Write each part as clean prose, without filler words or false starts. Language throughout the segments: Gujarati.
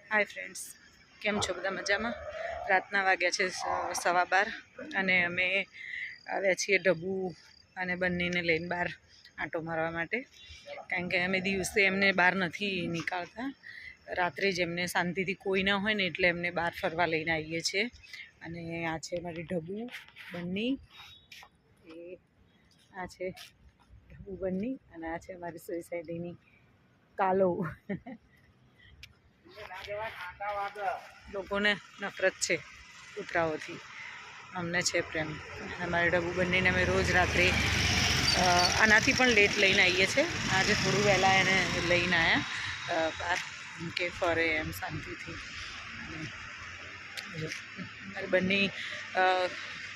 હાય ફ્રેન્ડ્સ, કેમ છો બધા? મજામાં? રાતના વાગ્યા છે 12:15 અને અમે આવ્યા છીએ ઢબુ અને બંનેને લઈને બહાર આંટો મારવા માટે. કારણ કે અમે દિવસે એમને બહાર નથી નીકાળતા, રાત્રે જ એમને શાંતિથી કોઈ ના હોય ને એટલે એમને બહાર ફરવા લઈને આવીએ છીએ. અને આ છે મારી ઢબુ બંની, આ છે ઢબુ બંની અને આ છે અમારી સોસાયટીની કાલો. લોકોને નફરત છે કૂતરાઓથી, અમને છે પ્રેમ. અમારે ઢબુ બંનેને અમે રોજ રાત્રે આનાથી પણ લેટ લઈને આવીએ છીએ. આજે થોડું વહેલા એને લઈને આવ્યા બહાર કે ફરે એમ શાંતિથી. મારી બંને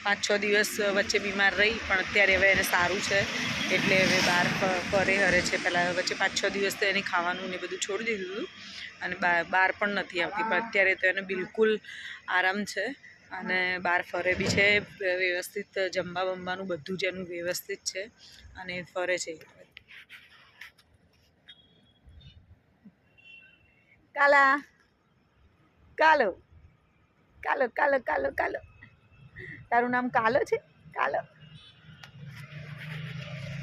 5-6 દિવસ વચ્ચે બીમાર રહી, પણ અત્યારે હવે એને સારું છે એટલે હવે બહાર ફરે હરે છે. પહેલાં વચ્ચે 5-6 દિવસ તો એને ખાવાનું ને બધું છોડી દીધું હતું અને બહાર પણ નથી આવતી, પણ અત્યારે તો એને બિલકુલ આરામ છે અને બહાર ફરે બી છે. વ્યવસ્થિત જમવા બમવાનું બધું જ એનું વ્યવસ્થિત છે અને ફરે છે. કાલા કાલો કાલો કાલો કાલો કાલો, તારું નામ કાલો છે? કાલો,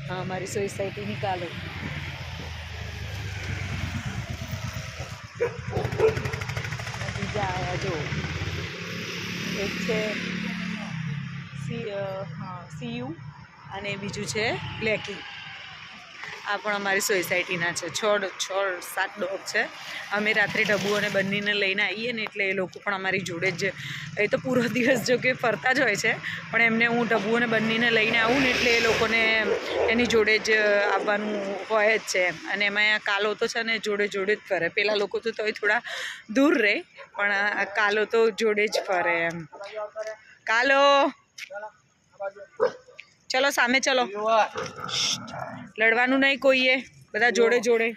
હા, મારી સોસાયટીની કાલો. બીજા આવ્યા જો, એક છે સીયુ અને બીજું છે બ્લેકી. આ પણ અમારી સોસાયટીના છે. 6-7 ડોગ છે. અમે રાત્રે ઢબુ અને બંનીને લઈને આવીએ ને એટલે એ લોકો પણ અમારી જોડે જ, એ તો પૂરો દિવસ જો કે ફરતા જ હોય છે, પણ એમને હું ઢબુ અને બંનીને લઈને આવું ને એટલે એ લોકોને એની જોડે જ આવવાનું હોય જ છે. અને એમાં કાલો તો છે ને જોડે જોડે જ ફરે. પેલા લોકો તો તોય થોડા દૂર રહે, પણ આ કાલો તો જોડે જ ફરે એમ. કાલો ચલો સામે ચલો, લડવાનું નહીં કોઈએ, બધા જોડે જોડે.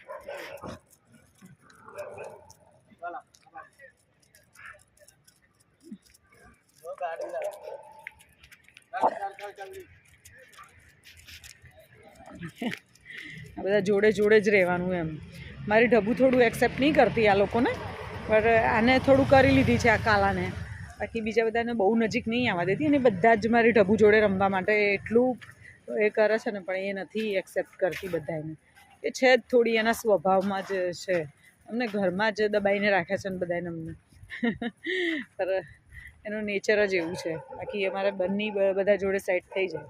આ બધા જોડે જોડે જ રહેવાનું એમ. મારી ઢબુ થોડું એક્સેપ્ટ નહીં કરતી આ લોકોને, પણ આને થોડું કરી લીધી છે આ કાલાને. બાકી બીજા બધાને બહુ નજીક નહીં આવવા દેતી અને બધા જ મારી ઢબુ જોડે રમવા માટે એટલું એ કરે છે ને, પણ એ નથી એક્સેપ્ટ કરતી બધાને. એ છે જ થોડી એના સ્વભાવમાં જ છે. અમને ઘરમાં જ દબાઈને રાખે છે ને બધાને અમને. પર એનું નેચર જ એવું છે. બાકી અમારે બંને બધા જોડે સેટ થઈ જાય.